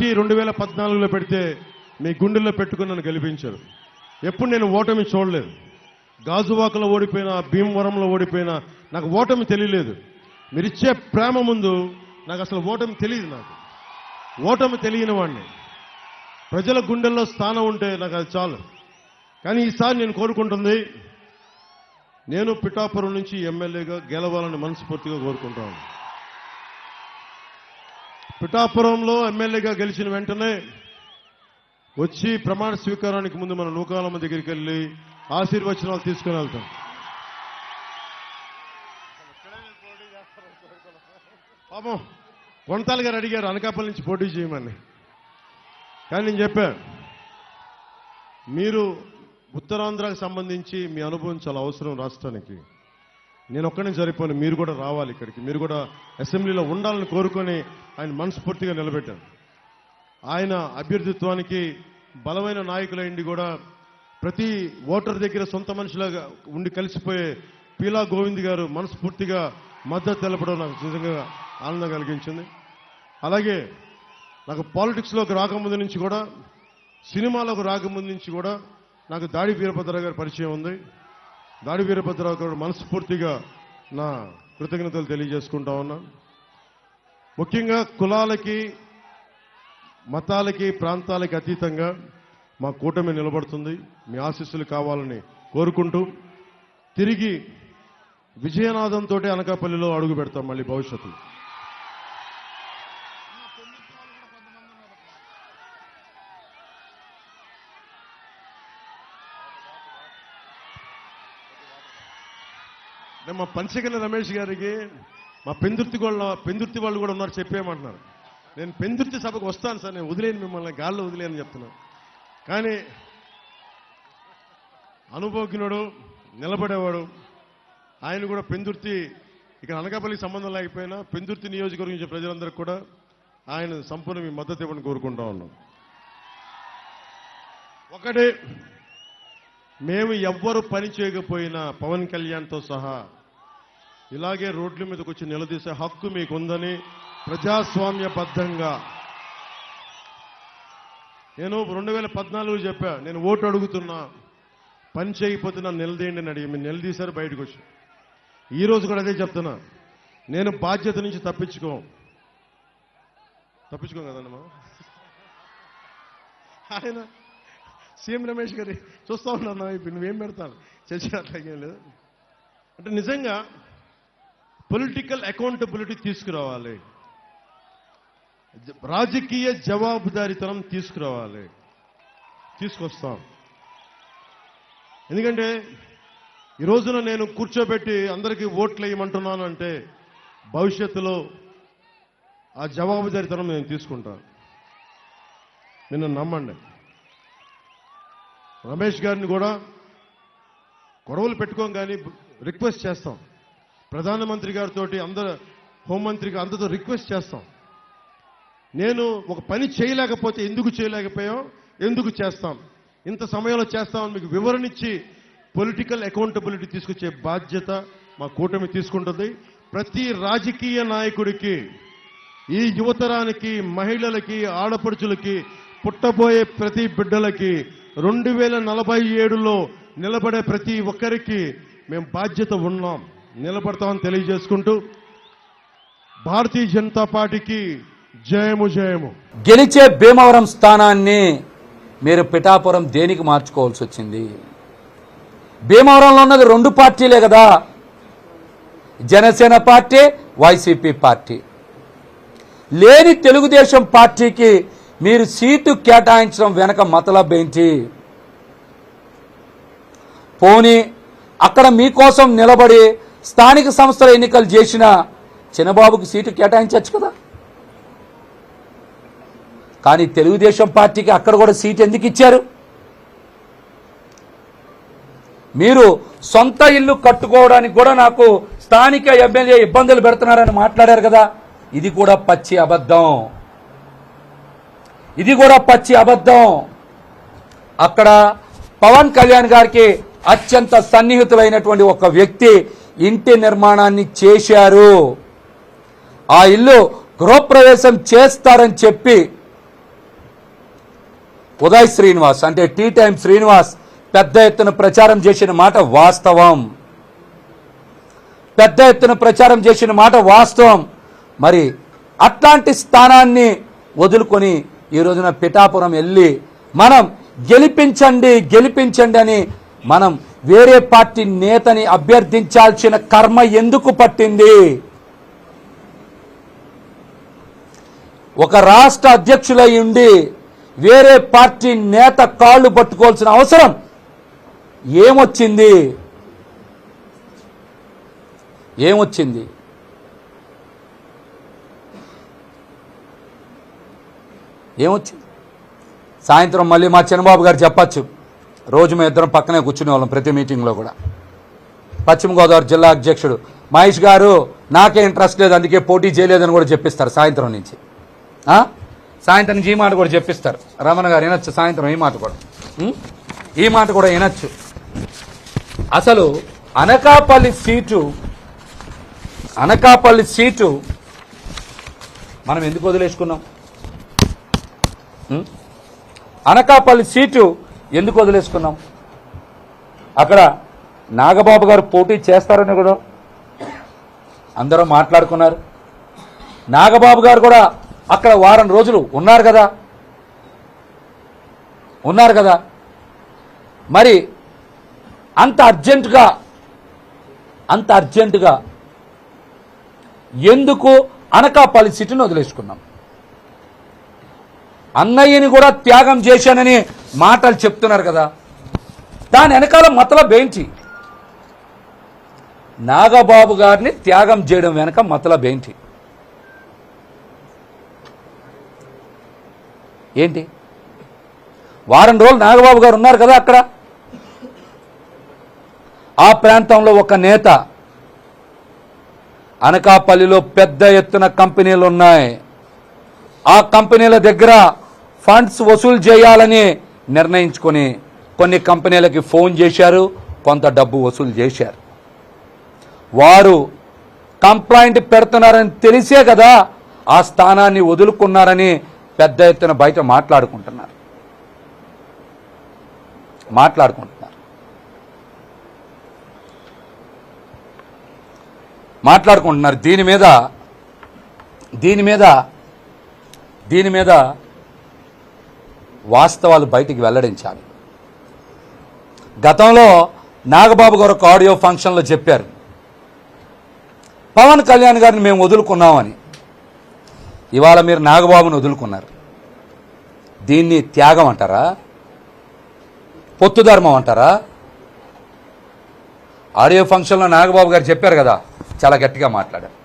2014లో పెడితే మీ గుండెల్లో పెట్టుకుని నన్ను గెలిపించారు. ఎప్పుడు నేను ఓటమి చూడలేదు. గాజువాకలో ఓడిపోయినా, భీమవరంలో ఓడిపోయినా నాకు ఓటమి తెలియలేదు. మీరిచ్చే ప్రేమ ముందు నాకు అసలు ఓటమి తెలియదు. నాకు ఓటమి తెలియని వాడిని. ప్రజల గుండెల్లో స్థానం ఉంటే నాకు అది చాలు. కానీ ఈసారి నేను కోరుకుంటుంది, నేను పిఠాపురం నుంచి ఎమ్మెల్యేగా గెలవాలని మనస్ఫూర్తిగా కోరుకుంటాను. పిఠాపురంలో ఎమ్మెల్యేగా గెలిచిన వెంటనే వచ్చి ప్రమాణ స్వీకారానికి ముందు మన నూకాలమ్మ దగ్గరికి వెళ్ళి ఆశీర్వచనాలు తీసుకుని వెళ్తాం. పాపం కొంతాల గారు అడిగారు అనకాపల్లి నుంచి పోటీ చేయమని. కానీ నేను చెప్పాను, మీరు ఉత్తరాంధ్రకు సంబంధించి మీ అనుభవం చాలా అవసరం రాష్ట్రానికి. నేను ఒక్కడే సరిపోను, మీరు కూడా రావాలి ఇక్కడికి, మీరు కూడా అసెంబ్లీలో ఉండాలని కోరుకొని ఆయన మనస్ఫూర్తిగా నిలబెట్టాను. ఆయన అభ్యర్థిత్వానికి బలమైన నాయకులైండి కూడా ప్రతి ఓటర్ దగ్గర సొంత మనుషులాగా ఉండి కలిసిపోయే పీలా గోవింద్ గారు మనస్ఫూర్తిగా మద్దతు తెలపడం నాకు నిజంగా ఆనందం కలిగించింది. అలాగే నాకు పాలిటిక్స్లోకి రాకముందు నుంచి కూడా, సినిమాలోకి రాకముందు నుంచి కూడా నాకు దాడి వీరభద్రరావు గారి పరిచయం ఉంది. దాడి వీరభద్రరావు గారు మనస్ఫూర్తిగా నా కృతజ్ఞతలు తెలియజేసుకుంటా ఉన్నా. ముఖ్యంగా కులాలకి, మతాలకి, ప్రాంతాలకి అతీతంగా మా కూటమి నిలబడుతుంది. మీ ఆశీస్సులు కావాలని కోరుకుంటూ తిరిగి విజయనాథంతో అనకాపల్లిలో అడుగు పెడతాం మళ్ళీ భవిష్యత్తులో. మా పంచగల రమేష్ గారికి మా పెందుర్తి వాళ్ళు కూడా ఉన్నారు, చెప్పేయమంటున్నారు. నేను పెందుర్తి సభకు వస్తాను సార్, నేను వదిలేను, మిమ్మల్ని గాల్లో వదిలేని చెప్తున్నాను. కానీ అనుభవజ్ఞుడు, నిలబడేవాడు. ఆయన కూడా పెందుర్తి, ఇక్కడ అనకాపల్లికి సంబంధం లేకపోయినా పెందుర్తి నియోజకవర్గం నుంచి ప్రజలందరికీ కూడా ఆయన సంపూర్ణ మీ మద్దతు ఇవ్వని కోరుకుంటా ఉన్నాం. ఒకటే, మేము ఎవ్వరు పని చేయకపోయినా పవన్ కళ్యాణ్తో సహా ఇలాగే రోడ్ల మీదకి వచ్చి నిలదీసే హక్కు మీకుందని ప్రజాస్వామ్యబద్ధంగా నేను 2014 చెప్పా, నేను ఓటు అడుగుతున్నా, పని చేయకపోతే నన్ను నిలదీయండి అని అడిగి మీరు నిలదీశారు, బయటకు వచ్చి. ఈ రోజు కూడా అదే చెప్తున్నా, నేను బాధ్యత నుంచి తప్పించుకోం కదమ్మా. ఆయన సీఎం రమేష్ గారి చూస్తా ఉన్నా, ఇప్పుడు నువ్వేం పెడతాను చర్చ అట్లాగేం లేదు. అంటే నిజంగా పొలిటికల్ అకౌంటబిలిటీ తీసుకురావాలి, రాజకీయ జవాబుదారీతనం తీసుకురావాలి, తీసుకొస్తాం. ఎందుకంటే ఈ రోజున నేను కూర్చోబెట్టి అందరికీ ఓట్లు వేయమంటున్నాను అంటే భవిష్యత్తులో ఆ జవాబుదారీతనం నేను తీసుకుంటాను. నిన్ను నమ్మండి. రమేష్ గారిని కూడా గొడవలు పెట్టుకోం, కానీ రిక్వెస్ట్ చేస్తాం. ప్రధానమంత్రి గారితో, అందరు హోంమంత్రికి అందరితో రిక్వెస్ట్ చేస్తాం. నేను ఒక పని చేయలేకపోతే ఎందుకు చేయలేకపోయాం, ఎందుకు చేస్తాం, ఇంత సమయంలో చేస్తామని మీకు వివరణ ఇచ్చి పొలిటికల్ అకౌంటబిలిటీ తీసుకొచ్చే బాధ్యత మా కూటమి తీసుకుంటుంది. ప్రతి రాజకీయ నాయకుడికి, ఈ యువతరానికి, మహిళలకి, ఆడపడుచులకి, పుట్టబోయే ప్రతి బిడ్డలకి 2047లో నిలబడే ప్రతి ఒక్కరికి మేము బాధ్యత ఉన్నాం, నిలబడతామని తెలియజేసుకుంటూ భారతీయ జనతా పార్టీకి జయము జయము. గెలిచే భీమవరం స్థానాన్ని మీరు పిఠాపురం దేనికి మార్చుకోవాల్సి వచ్చింది? భీమవరంలో ఉన్నది 2 పార్టీలే కదా, జనసేన పార్టీ, వైసీపీ పార్టీ. లేని తెలుగుదేశం పార్టీకి మీరు సీటు కేటాయించడం వెనక మతలబ్ ఏంటి? పోనీ అక్కడ మీకోసం నిలబడి స్థానిక సంస్థల ఎన్నికలు చేసిన చిన్నబాబుకి సీటు కేటాయించవచ్చు కదా. కానీ తెలుగుదేశం పార్టీకి అక్కడ కూడా సీటు ఎందుకు ఇచ్చారు? మీరు సొంత ఇల్లు కట్టుకోవడానికి కూడా నాకు స్థానిక ఎమ్మెల్యే ఇబ్బందులు పెడుతున్నారని మాట్లాడారు కదా. ఇది కూడా పచ్చి అబద్ధం, ఇది కూడా పచ్చి అబద్ధం. అక్కడ పవన్ కళ్యాణ్ గారికి అత్యంత సన్నిహితులైనటువంటి ఒక వ్యక్తి ఇంటి నిర్మాణాన్ని చేశారు. ఆ ఇల్లు గృహప్రవేశం చేస్తారని చెప్పి ఉదయ్ శ్రీనివాస్ అంటే టీ టైమ్ శ్రీనివాస్ పెద్ద ఎత్తున ప్రచారం చేసిన మాట వాస్తవం. పెద్ద ఎత్తున ప్రచారం చేసిన మాట వాస్తవం. మరి అట్లాంటి స్థానాన్ని వదులుకొని ఈ రోజున పిఠాపురం వెళ్ళి మనం గెలిపించండి గెలిపించండి అని మనం వేరే పార్టీ నేతని అభ్యర్థించాల్సిన కర్మ ఎందుకు పట్టింది? ఒక రాష్ట్ర అధ్యక్షులై ఉండి వేరే పార్టీ నేత కాళ్ళు పట్టుకోవాల్సిన అవసరం ఏమొచ్చింది? ఏమొచ్చింది? ఏమొచ్చింది? సాయంత్రం మళ్ళీ మా చంద్రబాబు గారు చెప్పచ్చు, రోజు మేము ఇద్దరం పక్కనే కూర్చునే వాళ్ళం ప్రతి మీటింగ్లో కూడా. పశ్చిమ గోదావరి జిల్లా అధ్యక్షుడు మహేష్ గారు నాకే ఇంట్రెస్ట్ లేదు అందుకే పోటీ చేయలేదని కూడా చెప్పిస్తారు సాయంత్రం నుంచి. సాయంత్రం నుంచి ఈ మాట కూడా చెప్పిస్తారు. రమణ గారు వినొచ్చు సాయంత్రం ఈ మాట కూడా, ఈ మాట కూడా వినొచ్చు. అసలు అనకాపల్లి సీటు మనం ఎందుకు వదిలేసుకున్నాం? అనకాపల్లి సీటు ఎందుకు వదిలేసుకున్నాం? అక్కడ నాగబాబు గారు పోటీ చేస్తారని కూడా అందరూ మాట్లాడుకున్నారు. నాగబాబు గారు కూడా అక్కడ వారం రోజులు ఉన్నారు కదా. మరి అంత అర్జెంటుగా ఎందుకు అనకాపల్లి సీటును వదిలేసుకున్నాం? అన్నయ్యని కూడా త్యాగం చేశానని మాటలు చెప్తున్నారు కదా, దాని వెనకాల మతలబ్ ఏంటి? నాగబాబు గారిని త్యాగం చేయడం వెనక మతలబ్ ఏంటి? ఏంటి? వారం రోజులు నాగబాబు గారు ఉన్నారు కదా అక్కడ. ఆ ప్రాంతంలో ఒక నేత, అనకాపల్లిలో పెద్ద ఎత్తున కంపెనీలు ఉన్నాయి, ఆ కంపెనీల దగ్గర ఫండ్స్ వసూలు చేయాలని నిర్ణయించుకొని కొన్ని కంపెనీలకి ఫోన్ చేశారు, కొంత డబ్బు వసూలు చేశారు. వారు కంప్లైంట్ పెడుతున్నారని తెలిసే కదా ఆ స్థానాన్ని వదులుకున్నారని పెద్ద ఎత్తున బయట మాట్లాడుకుంటున్నారు. దీని మీద వాస్తవాలు బయటికి వెల్లడించాలి. గతంలో నాగబాబు గారు ఒక ఆడియో ఫంక్షన్లో చెప్పారు, పవన్ కళ్యాణ్ గారిని మేము వదులుకున్నామని. ఇవాళ మీరు నాగబాబుని వదులుకున్నారు. దీన్ని త్యాగం అంటారా? పొత్తు ధర్మం అంటారా? ఆడియో ఫంక్షన్లో నాగబాబు గారు చెప్పారు కదా, చాలా గట్టిగా మాట్లాడారు.